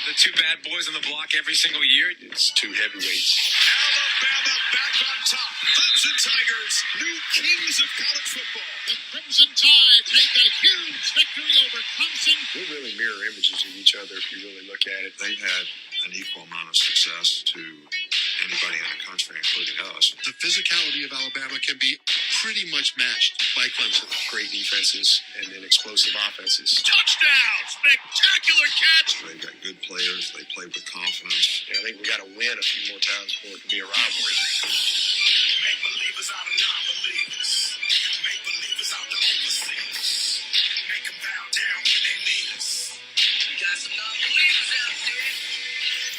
The two bad boys on the block every single year. It's two heavyweights. Alabama back on top. Clemson Tigers, new kings of college football. The Crimson Tide take a huge victory over Clemson. We're really mirror images of each other if you really look at it. They've had an equal amount of success to anybody in the country, including us. The physicality of Alabama can be pretty much matched by Clemson. Great defenses and then explosive offenses. Touchdown! Spectacular catch! They've got good players. They play with confidence. I think we got to win a few more times for it to be a rivalry. Make believers out of non-believers. Make believers out the overseas. Make them bow down when they need us. We got some non-believers out there.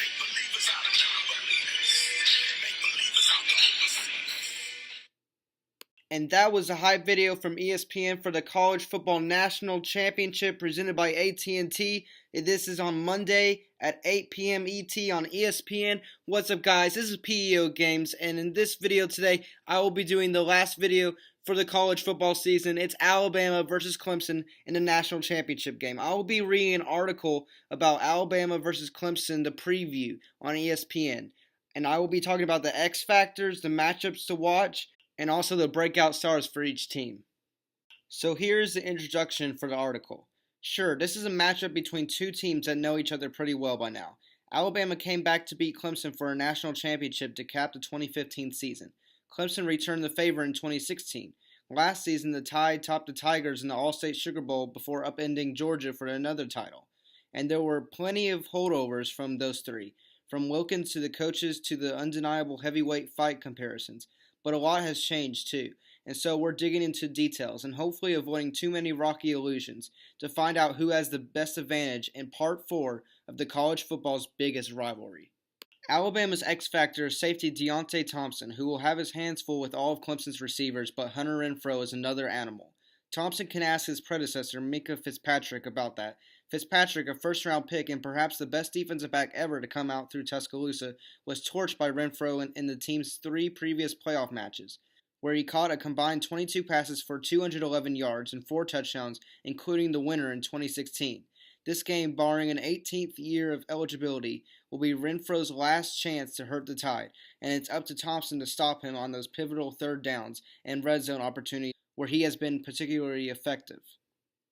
Make believers out of non-believers. Make believers out the overseas. And that was a hype video from ESPN for the College Football National Championship presented by AT&T. This is on Monday at 8 p.m. ET on ESPN. What's up, guys? This is PEO Games, and in this video today, I will be doing the last video for the college football season. It's Alabama versus Clemson in the national championship game. I will be reading an article about Alabama versus Clemson, the preview on ESPN. And I will be talking about the X factors, the matchups to watch, and also the breakout stars for each team. So here's the introduction for the article. Sure, this is a matchup between two teams that know each other pretty well by now. Alabama came back to beat Clemson for a national championship to cap the 2015 season. Clemson returned the favor in 2016. Last season, the Tide topped the Tigers in the All-State Sugar Bowl before upending Georgia for another title. And there were plenty of holdovers from those three, from Wilkins to the coaches to the undeniable heavyweight fight comparisons. But a lot has changed too, and so we're digging into details and hopefully avoiding too many rocky illusions to find out who has the best advantage in Part 4 of the college football's biggest rivalry. Alabama's X Factor is safety Deontay Thompson, who will have his hands full with all of Clemson's receivers, but Hunter Renfrow is another animal. Thompson can ask his predecessor, Micah Fitzpatrick, about that. Fitzpatrick, a first-round pick and perhaps the best defensive back ever to come out through Tuscaloosa, was torched by Renfrow in the team's 3 previous playoff matches, where he caught a combined 22 passes for 211 yards and 4 touchdowns, including the winner in 2016. This game, barring an 18th year of eligibility, will be Renfrow's last chance to hurt the Tide, and it's up to Thompson to stop him on those pivotal third downs and red zone opportunities where he has been particularly effective.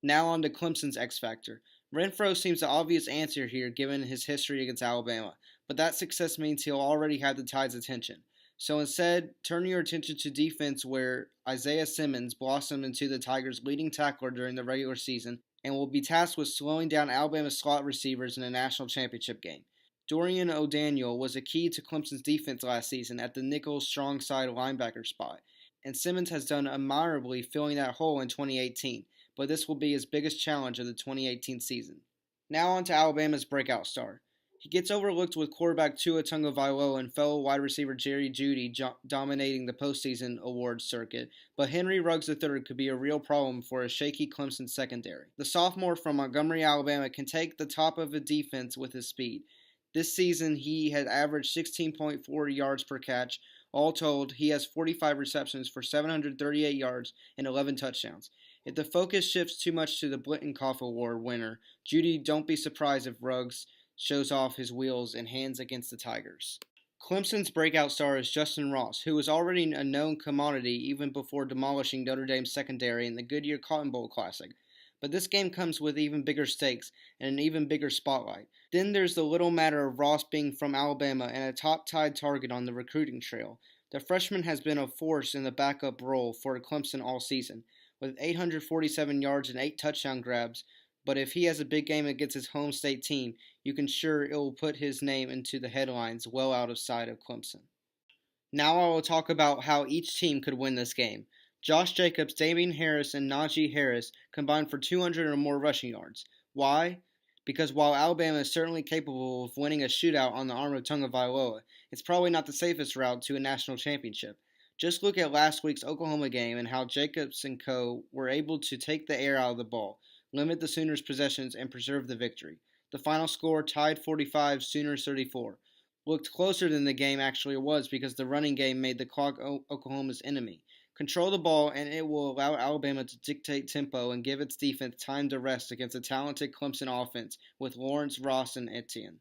Now on to Clemson's X Factor. Renfrow seems the obvious answer here given his history against Alabama, but that success means he'll already have the Tide's attention. So instead, turn your attention to defense where Isaiah Simmons blossomed into the Tigers' leading tackler during the regular season and will be tasked with slowing down Alabama's slot receivers in a national championship game. Dorian O'Daniel was a key to Clemson's defense last season at the nickel strong side linebacker spot, and Simmons has done admirably filling that hole in 2018, but this will be his biggest challenge of the 2018 season. Now on to Alabama's breakout star. He gets overlooked with quarterback Tua Tagovailoa and fellow wide receiver Jerry Jeudy dominating the postseason awards circuit, but Henry Ruggs III could be a real problem for a shaky Clemson secondary. The sophomore from Montgomery, Alabama can take the top of a defense with his speed. This season, he had averaged 16.4 yards per catch. All told, he has 45 receptions for 738 yards and 11 touchdowns. If the focus shifts too much to the Blittenkoff Award winner, Jeudy, don't be surprised if Ruggs shows off his wheels and hands against the Tigers. Clemson's breakout star is Justin Ross, who was already a known commodity even before demolishing Notre Dame's secondary in the Goodyear Cotton Bowl Classic. But this game comes with even bigger stakes and an even bigger spotlight. Then there's the little matter of Ross being from Alabama and a top Tide target on the recruiting trail. The freshman has been a force in the backup role for Clemson all season, with 847 yards and 8 touchdown grabs, but if he has a big game against his home state team, you can sure it will put his name into the headlines well out of sight of Clemson. Now I will talk about how each team could win this game. Josh Jacobs, Damian Harris, and Najee Harris combined for 200 or more rushing yards. Why? Because while Alabama is certainly capable of winning a shootout on the arm of Tagovailoa, it's probably not the safest route to a national championship. Just look at last week's Oklahoma game and how Jacobs and co. were able to take the air out of the ball, limit the Sooners' possessions, and preserve the victory. The final score, Tide 45, Sooners 34. Looked closer than the game actually was because the running game made the clock Oklahoma's enemy. Control the ball, and it will allow Alabama to dictate tempo and give its defense time to rest against a talented Clemson offense with Lawrence, Ross, and Etienne.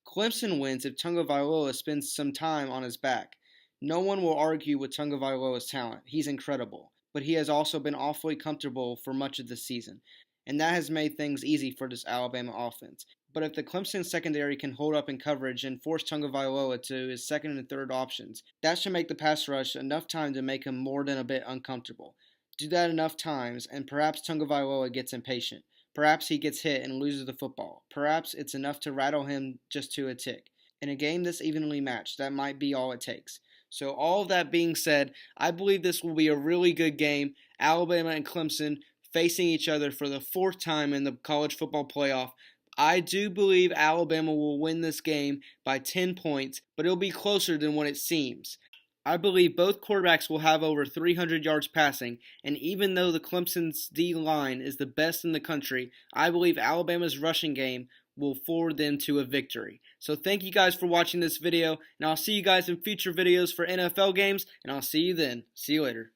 Clemson wins if Tagovailoa spends some time on his back. No one will argue with Tagovailoa's talent. He's incredible, but he has also been awfully comfortable for much of the season, and that has made things easy for this Alabama offense. But if the Clemson secondary can hold up in coverage and force Tagovailoa to his second and third options, that should make the pass rush enough time to make him more than a bit uncomfortable. Do that enough times, and perhaps Tagovailoa gets impatient. Perhaps he gets hit and loses the football. Perhaps it's enough to rattle him just to a tick. In a game this evenly matched, that might be all it takes. So all of that being said, I believe this will be a really good game. Alabama and Clemson facing each other for the fourth time in the college football playoff. I do believe Alabama will win this game by 10 points, but it'll be closer than what it seems. I believe both quarterbacks will have over 300 yards passing, and even though the Clemson's D-line is the best in the country, I believe Alabama's rushing game will forward them to a victory. So thank you guys for watching this video, and I'll see you guys in future videos for NFL games, and I'll see you then. See you later.